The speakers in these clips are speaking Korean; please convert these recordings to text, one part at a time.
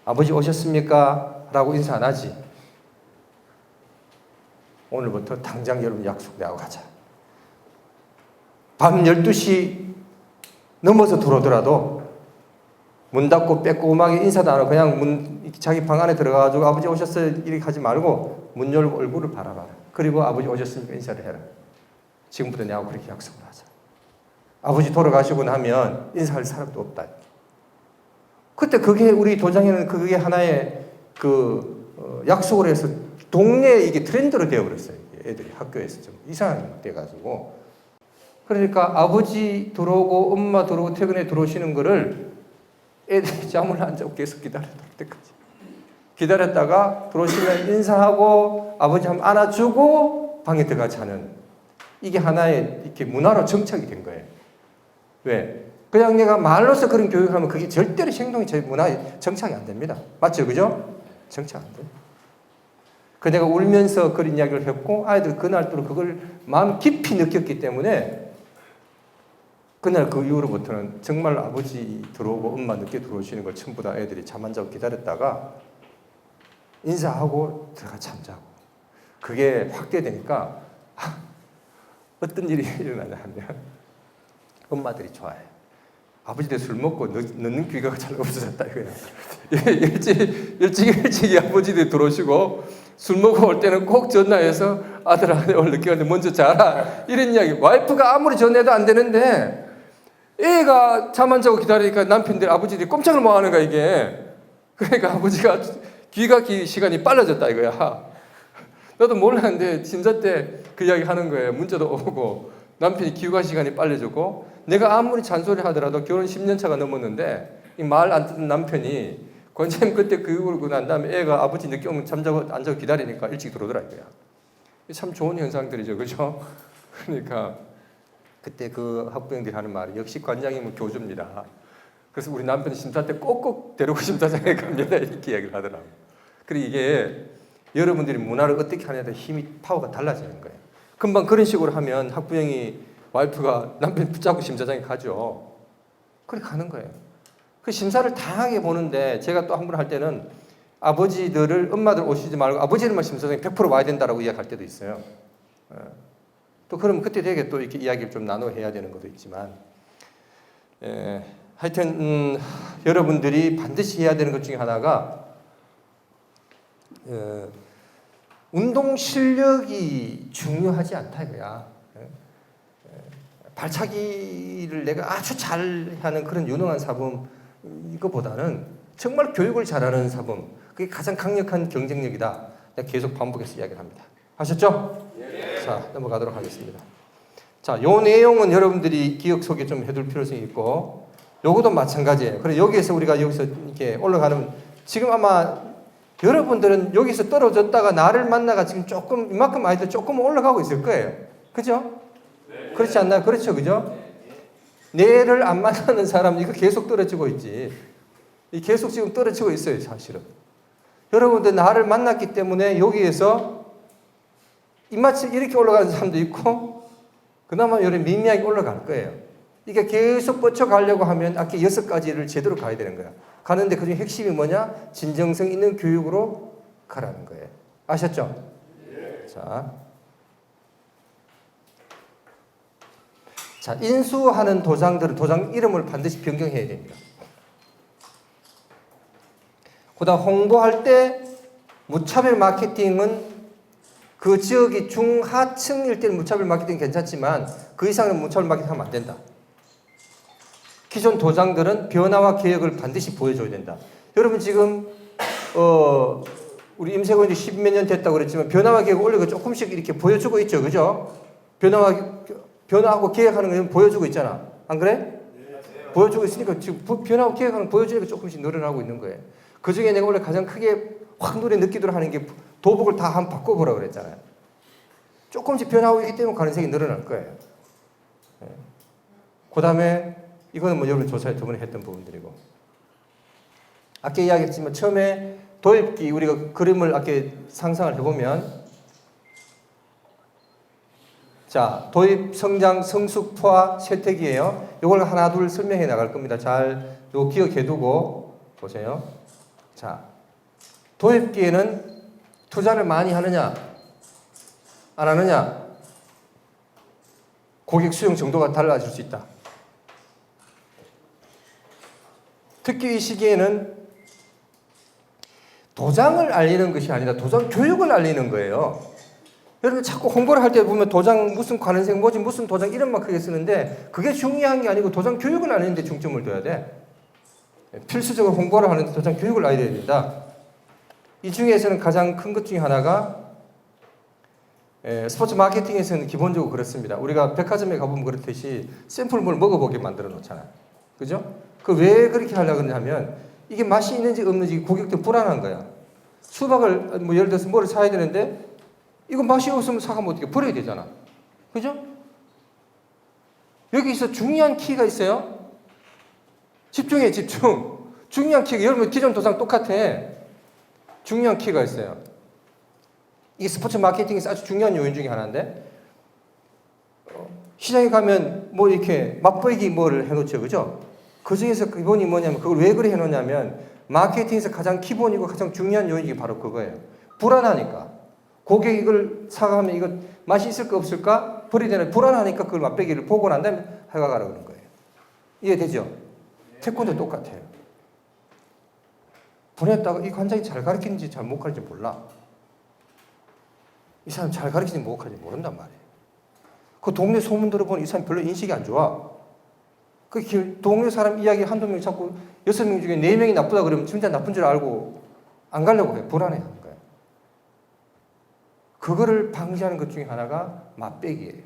아버지 오셨습니까? 라고 인사 안 하지. 오늘부터 당장 여러분 약속 내하고 가자. 밤 12시 넘어서 들어오더라도 문 닫고 빼꼼하게 인사도 안 하고 그냥 자기 방 안에 들어가가지고 아버지 오셨어요 이렇게 하지 말고 문 열고 얼굴을 바라봐라. 그리고 아버지 오셨으니까 인사를 해라. 지금부터 내하고 그렇게 약속을 하자. 아버지 돌아가시고 나면 인사할 사람도 없다. 그때 그게 우리 도장에는 그게 하나의 약속을 해서 동네에 이게 트렌드로 되어버렸어요. 애들이 학교에서 좀 이상하게 돼가지고. 그러니까 아버지 들어오고 엄마 들어오고 퇴근에 들어오시는 거를 애들이 잠을 안 자고 계속 기다렸을 때까지. 기다렸다가 들어오시면 인사하고 아버지 한번 안아주고 방에 들어가 자는 이게 하나의 이렇게 문화로 정착이 된 거예요. 왜? 그냥 내가 말로서 그런 교육을 하면 그게 절대로 행동이 제 문화에 정착이 안 됩니다. 맞죠? 그죠? 정착 안 돼요. 그 내가 울면서 그런 이야기를 했고 아이들 그날도 그걸 마음 깊이 느꼈기 때문에 그날 그 이후로부터는 정말 아버지 들어오고 엄마 늦게 들어오시는 걸 전부 다 애들이 잠 안 자고 기다렸다가 인사하고 들어가 잠자고 그게 확대되니까 어떤 일이 일어나냐 하면 엄마들이 좋아해요. 아버지들 술 먹고 늦는 귀가가 잘 없어졌다 이거야. 일찍 아버지들 들어오시고 술 먹고 올 때는 꼭 전화해서 아들아 오늘 늦게 왔는데 먼저 자라 이런 이야기. 와이프가 아무리 전화해도 안 되는데 애가 잠 안 자고 기다리니까 남편들 아버지들이 꼼짝을 못 하는 거야 이게. 그러니까 아버지가 귀가 시간이 빨라졌다 이거야. 나도 몰랐는데 진짜 때 그 이야기 하는 거예요. 문자도 오고 남편이 귀가 시간이 빨라졌고 내가 아무리 잔소리 하더라도 결혼 10년 차가 넘었는데 이 말 안 듣는 남편이 권장님 그때 그 울고 난 다음에 애가 아버지 늦게 오면 잠자고 안 자고 기다리니까 일찍 들어오더라 이거야. 참 좋은 현상들이죠, 그죠? 그러니까 그때 그 학부형들이 하는 말이 역시 관장님은 교주입니다. 그래서 우리 남편이 심사 때 꼭꼭 데리고 심사장에 갑니다 이렇게 이야기를 하더라고요. 그리고 이게 여러분들이 문화를 어떻게 하냐에 따라 힘이 파워가 달라지는 거예요. 금방 그런 식으로 하면 학부형이 와이프가 남편 붙잡고 심사장에 가죠. 그렇게 가는 거예요. 그 심사를 다양하게 보는데 제가 또 한 번 할 때는 아버지들을 엄마들 오시지 말고 아버지들만 심사장에 100% 와야 된다라고 이야기할 때도 있어요. 또 그러면 그때 되게 또 이렇게 이야기를 좀 나눠 해야 되는 것도 있지만 하여튼 여러분들이 반드시 해야 되는 것 중에 하나가 운동 실력이 중요하지 않다 이거야. 발차기를 내가 아주 잘하는 그런 유능한 사범 이거보다는 정말 교육을 잘하는 사범 그게 가장 강력한 경쟁력이다. 내가 계속 반복해서 이야기를 합니다. 아셨죠? 네. 자 넘어가도록 하겠습니다. 자, 요 내용은 여러분들이 기억 속에 좀 해둘 필요성이 있고 요것도 마찬가지예요. 그래 여기에서 우리가 여기서 이렇게 올라가는 지금 아마 여러분들은 여기서 떨어졌다가 나를 만나가 지금 조금 이만큼 아이들 조금 올라가고 있을 거예요. 그죠? 네. 그렇지 않나요? 그렇죠, 그죠? 내를 안 만나는 사람 이거 계속 떨어지고 있지. 계속 지금 떨어지고 있어요, 사실은. 여러분들 나를 만났기 때문에 여기에서 이마치 이렇게 올라가는 사람도 있고 그나마 요런 미미하게 올라갈 거예요. 이게 계속 뻗쳐가려고 하면 아까 6가지를 제대로 가야 되는 거야. 가는데 그중에 핵심이 뭐냐? 진정성 있는 교육으로 가라는 거예요. 아셨죠? 네. 자, 인수하는 도장들은 도장 이름을 반드시 변경해야 됩니다. 그다음 홍보할 때 무차별 마케팅은 그 지역이 중하층일 때는 무차별 마케팅 괜찮지만 그 이상은 무차별 마케팅 하면 안 된다. 기존 도장들은 변화와 개혁을 반드시 보여줘야 된다. 여러분 지금 우리 임세곤이 10몇 년 됐다고 그랬지만 변화와 개혁을 원래 조금씩 이렇게 보여주고 있죠. 그죠? 변화하고 개혁하는 걸 보여주고 있잖아. 안 그래? 네. 보여주고 있으니까 지금 변화하고 개혁하는 걸 보여주니까 조금씩 늘어나고 있는 거예요. 그 중에 내가 원래 가장 크게 확 눈에 느끼도록 하는 게 도복을 다 한번 바꿔보라고 그랬잖아요. 조금씩 변화하고 있기 때문에 가능성이 늘어날 거예요. 네. 그 다음에 이거는 뭐 여러분 조사에 저번에 했던 부분들이고 아까 이야기했지만 처음에 도입기 우리가 그림을 아까 상상을 해보면 자 도입, 성장, 성숙, 포화, 채택이에요. 이걸 하나 둘 설명해 나갈 겁니다. 잘 요 기억해두고 보세요. 자, 도입기에는 투자를 많이 하느냐, 안 하느냐, 고객 수용 정도가 달라질 수 있다. 특히 이 시기에는 도장을 알리는 것이 아니라 도장 교육을 알리는 거예요. 여러분 자꾸 홍보를 할 때 보면 도장 무슨 관원색 뭐지 무슨 도장 이름만 크게 쓰는데 그게 중요한 게 아니고 도장 교육을 알리는 데 중점을 둬야 돼. 필수적으로 홍보를 하는데 도장 교육을 알려야 된다. 이 중에서는 가장 큰 것 중에 하나가 스포츠 마케팅에서는 기본적으로 그렇습니다. 우리가 백화점에 가보면 그렇듯이 샘플물 먹어보게 만들어 놓잖아요. 그죠? 그 왜 그렇게 하려고 그러냐면 이게 맛이 있는지 없는지 고객들 불안한 거야. 수박을 뭐 예를 들어서 뭐를 사야 되는데 이거 맛이 없으면 사가면 어떻게 버려야 되잖아. 그죠? 여기서 중요한 키가 있어요. 집중해, 집중. 중요한 키가 여러분 기존 도장 똑같아. 중요한 키가 있어요. 이게 스포츠 마케팅에서 아주 중요한 요인 중에 하나인데 시장에 가면 뭐 이렇게 맛보기 뭐를 해놓죠, 그죠? 그 중에서 기본이 뭐냐면 그걸 왜 그래 해놓냐면 마케팅에서 가장 기본이고 가장 중요한 요인이 바로 그거예요. 불안하니까 고객이 이걸 사가면 이거 맛이 있을까 없을까 버리야 되나 불안하니까 그걸 맛보기를 보고 난 다음에 해가라 그러는 거예요. 이해되죠? 태권도 똑같아요. 보냈다가 이 관장이 잘 가르치는지 잘 못 가르치는지 몰라. 이 사람 잘 가르치는지 못 가르치는지 모른단 말이에요. 그 동네 소문 들어보면 이 사람 별로 인식이 안 좋아. 그 동네 사람 이야기 한두 명 자꾸 6명 중에 4명이 나쁘다 그러면 진짜 나쁜 줄 알고 안 가려고 해요. 불안해 하는 거예요. 그거를 방지하는 것 중에 하나가 맛배기예요.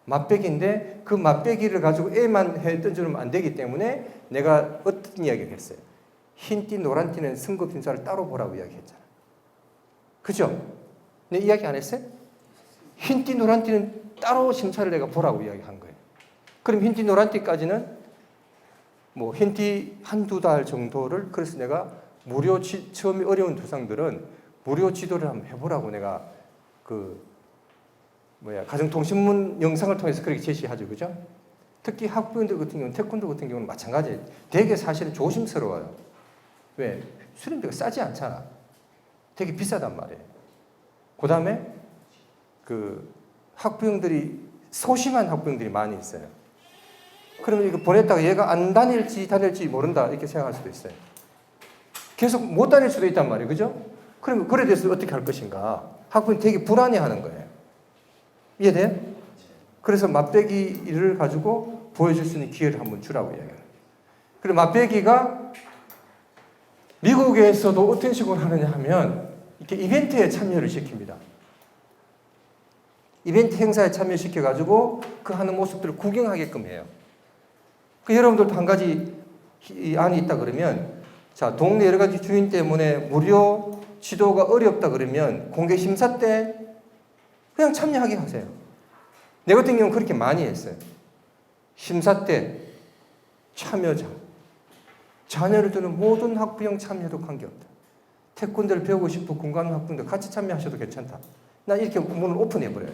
맛배기인데 그 맛배기를 가지고 애만 해 던져놓으면 안 되기 때문에 내가 어떤 이야기를 했어요. 흰띠 노란띠는 승급 심사를 따로 보라고 이야기했잖아. 그죠? 내 이야기 안 했어요? 흰띠 노란띠는 따로 심사를 내가 보라고 이야기한 거예요. 그럼 흰띠 노란띠까지는 뭐 흰띠 한두 달 정도를 그래서 내가 무료 처음에 어려운 도상들은 무료 지도를 한번 해보라고 내가 가정통신문 영상을 통해서 그렇게 제시하죠. 그죠? 특히 학부형들 같은 경우는 태권도 같은 경우는 마찬가지예요. 되게 사실은 조심스러워요. 왜? 수련비가 싸지 않잖아. 되게 비싸단 말이에요. 그 다음에 학부형들이 소심한 학부형들이 많이 있어요. 그러면 이거 보냈다가 얘가 안 다닐지 모른다 이렇게 생각할 수도 있어요. 계속 못 다닐 수도 있단 말이에요. 그죠? 그러면 그래 돼서 어떻게 할 것인가? 학부형이 되게 불안해하는 거예요. 이해돼요? 그래서 맛배기를 가지고 보여줄 수 있는 기회를 한번 주라고 이야기해요. 그리고 맛배기가 미국에서도 어떤 식으로 하느냐 하면 이렇게 이벤트에 참여를 시킵니다. 이벤트 행사에 참여시켜가지고 그 하는 모습들을 구경하게끔 해요. 여러분들도 한 가지 안이 있다 그러면 자 동네 여러 가지 주인 때문에 무료 지도가 어렵다 그러면 공개 심사 때 그냥 참여하게 하세요. 내 같은 경우는 그렇게 많이 했어요. 심사 때 참여자 자녀를 두는 모든 학부형 참여도 관계없다. 태권도를 배우고 싶고 공부하는 학부형들 같이 참여하셔도 괜찮다. 난 이렇게 문을 오픈해버려요.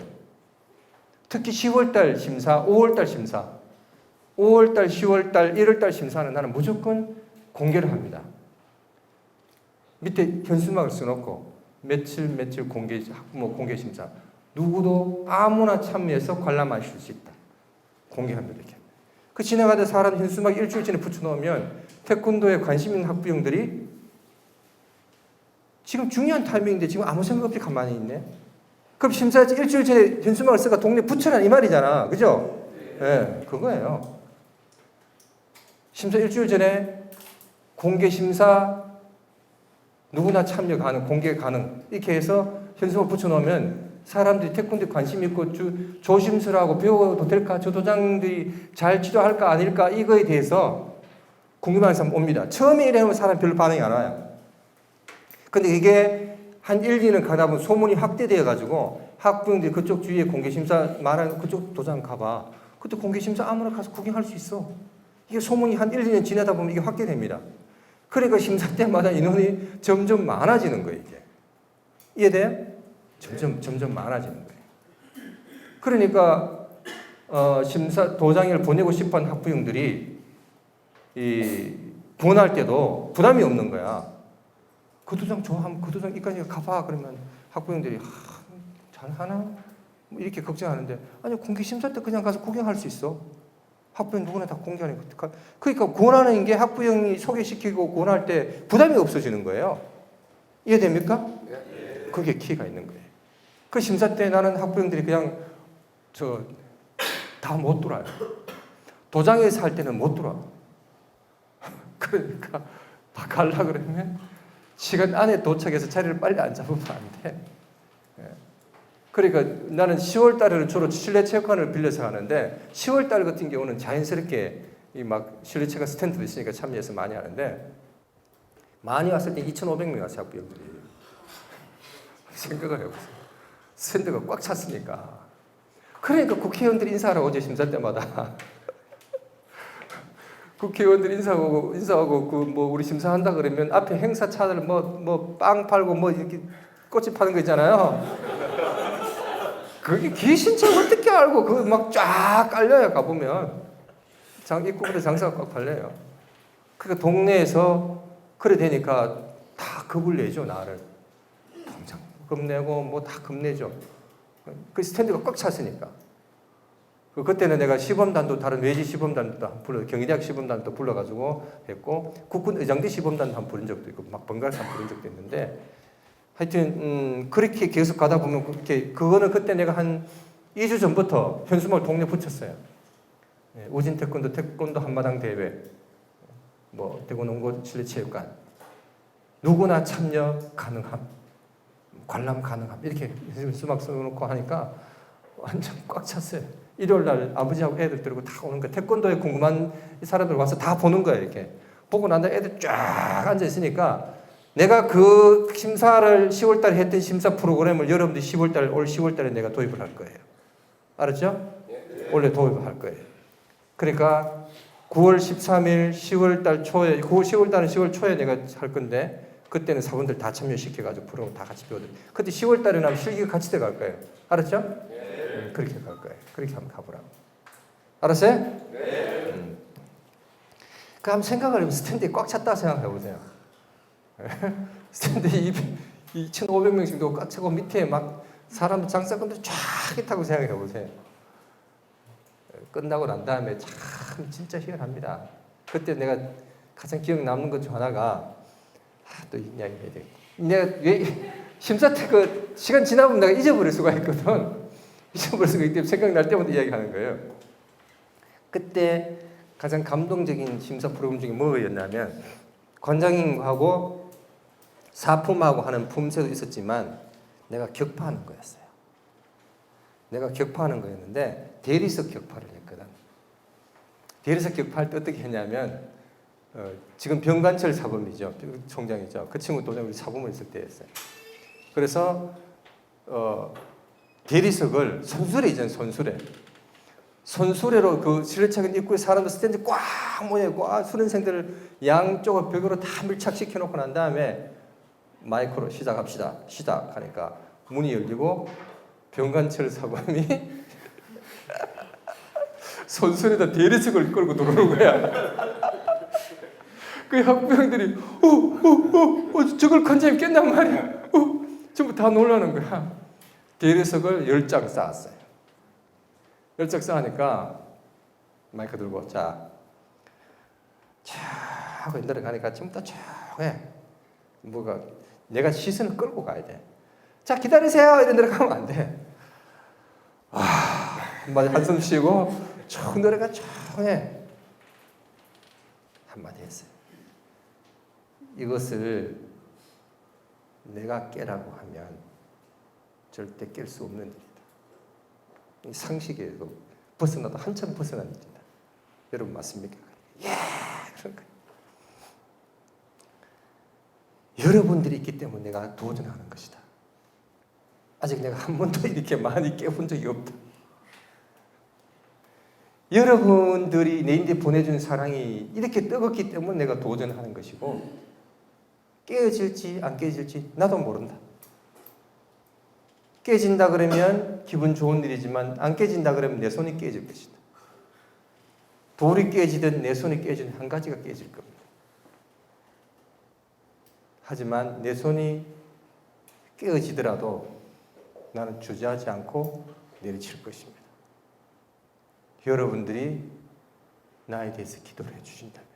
특히 10월달 심사, 5월달 심사, 5월달, 10월달, 1월달 심사는 나는 무조건 공개를 합니다. 밑에 현수막을 써놓고 며칠 공개 심사. 누구도 아무나 참여해서 관람하실 수 있다. 공개합니다. 이렇게. 그 지나가다 사람 현수막 일주일 전에 붙여놓으면 태권도에 관심 있는 학부형들이 지금 중요한 타이밍인데 지금 아무 생각 없이 가만히 있네. 그럼 심사지 일주일 전에 현수막을 써가 동네 붙여라 이 말이잖아. 그죠? 네, 그거예요. 심사 일주일 전에 공개 심사 누구나 참여 가능, 공개 가능 이렇게 해서 현수막 붙여놓으면 사람들이 태권도에 관심 있고 조심스러워하고 배워도 될까? 저 도장들이 잘 지도할까 아닐까? 이거에 대해서 궁금한 사람 옵니다. 처음에 이래면 사람 별로 반응이 안 와요. 근데 이게 한 1, 2년 가다 보면 소문이 확대되어 가지고 학부형들이 그쪽 주위에 공개심사 말하는 그쪽 도장 가봐. 그때 공개심사 아무나 가서 구경할 수 있어. 이게 소문이 한 1, 2년 지나다 보면 이게 확대됩니다. 그러니까 심사 때마다 인원이 점점 많아지는 거예요. 이게. 이해돼요? 점점 많아지는 거예요. 그러니까 심사 도장을 보내고 싶어하는 학부형들이 이 구원할 때도 부담이 없는 거야. 그 도장 좋아하면 그 도장 이까지 가봐. 그러면 학부형들이 잘하나? 뭐 이렇게 걱정하는데 아니 공개심사 때 그냥 가서 구경할 수 있어. 학부형 누구나 다 공개하니까. 그러니까 구원하는 게 학부형이 소개시키고 구원할 때 부담이 없어지는 거예요. 이해됩니까? 그게 키가 있는 거예요. 그 심사 때 나는 학부형들이 그냥 다 못 들어와요. 도장에서 할 때는 못 들어와. 그러니까 갈라 그러면 시간 안에 도착해서 자리를 빨리 안 잡으면 안 돼. 그러니까 나는 10월 달에는 주로 실내 체육관을 빌려서 하는데 10월 달 같은 경우는 자연스럽게 이 막 실내 체육관 스탠드도 있으니까 참여해서 많이 하는데 많이 왔을 때 2,500명 왔어요, 학부형들이. 생각을 해보세요. 스탠드가 꽉 찼으니까. 그러니까 국회의원들이 인사하러 오죠, 심사 때마다. 국회의원들 인사하고 그 뭐 우리 심사한다 그러면 앞에 행사차들 뭐 빵 팔고 뭐 이렇게 꽃이 파는 거 있잖아요. 그게 귀신처럼 어떻게 알고 그 막 쫙 깔려요. 가보면 입구부터 장사가 꽉 팔려요. 그러니까 동네에서 그래 되니까 다 겁을 내죠. 나를 당장 겁내고 뭐 다 겁내죠. 그 스탠드가 꽉 찼으니까. 그때는 내가 시범단도 다른 외지 시범단도 경희대학 시범단도 불러가지고 했고 국군 의장대 시범단도 한 부른 적도 있고 막 번갈아서 부른 적도 있는데 하여튼 그렇게 계속 가다 보면 그거는 그때 내가 한 2주 전부터 현수막 동네 붙였어요. 우진 태권도 한마당 대회, 뭐 대구 농구 실내체육관 누구나 참여 가능함, 관람 가능함 이렇게 현수막 써놓고 하니까 완전 꽉 찼어요. 일요일 날 아버지하고 애들 데리고 다 오는 거야. 태권도에 궁금한 사람들 와서 다 보는 거야. 이렇게 보고 난 다음에 애들 쫙 앉아 있으니까 내가 그 심사를 10월 달에 했던 심사 프로그램을 여러분들이 올 10월 달에 내가 도입을 할 거예요. 알았죠? 원래 도입을 할 거예요. 그러니까 9월 13일 10월 달 초에 10월 달은 10월 초에 내가 할 건데 그때는 사분들 다 참여시켜가지고 프로그램 다 같이 배우들. 그때 10월 달에 나면 실기가 같이 들어갈 거예요. 알았죠? 그렇게 갈 거예요. 그렇게 한번 가보라고. 알았어요? 네. 그 한번 생각을 해보세요. 스탠드에 꽉 찼다 생각해 보세요. 스탠드에 2,500명씩 꽉 차고 밑에 막 사람 장사꾼들 쫙 있다고 생각해 보세요. 끝나고 난 다음에 참 진짜 희한합니다. 그때 내가 가장 기억 남는 것 중 하나가 또 이야기 해야 돼. 내가 심사 때 그 시간 지나면 내가 잊어버릴 수가 있거든. 잊어버릴 수가 있기 때문에 생각날 때마다 이야기하는 거예요. 그때 가장 감동적인 심사 프로그램 중에 뭐였냐면 관장님하고 사품하고 하는 품새도 있었지만 내가 격파하는 거였어요. 내가 격파하는 거였는데 대리석 격파를 했거든. 대리석 격파할 때 어떻게 했냐면 지금 병관철 사범이죠. 총장이죠. 그 친구 도장 우리 사범을 있을 때였어요. 그래서 대리석을 손수레로 그 실내차관 입구에 사람들 스탠드 꽉 모여있고 수련생들을 양쪽을 벽으로 다 밀착시켜 놓고 난 다음에 마이크로 시작하니까 문이 열리고 병관철 사범이 손수레에다 대리석을 끌고 들어오는 거야. 그 학부형들이 저걸 관장님 깼단 말이야. 전부 다 놀라는 거야. 대리석을 10장 쌓았어요. 10장 쌓으니까 마이크 들고 자 하고 내려가니까 전부 다 쫙해. 뭐가 내가 시선을 끌고 가야 돼. 자 기다리세요. 이런 데로 가면 안 돼. 한마디 한숨 쉬고 쭉 노래가 쭉 해. 한마디 했어요. 이것을 내가 깨라고 하면 절대 깰 수 없는 일이다. 이 상식에도 벗어나도 한참 벗어난 일이다. 여러분 맞습니까? 예! 그런 거예요. 여러분들이 있기 때문에 내가 도전하는 것이다. 아직 내가 한 번도 이렇게 많이 깨본 적이 없다. 여러분들이 내인데 보내준 사랑이 이렇게 뜨겁기 때문에 내가 도전하는 것이고 깨어질지 안 깨어질지 나도 모른다. 깨진다 그러면 기분 좋은 일이지만 안 깨진다 그러면 내 손이 깨질 것이다. 돌이 깨지든 내 손이 깨지든 한 가지가 깨질 겁니다. 하지만 내 손이 깨어지더라도 나는 주저하지 않고 내리칠 것입니다. 여러분들이 나에 대해서 기도를 해주신다면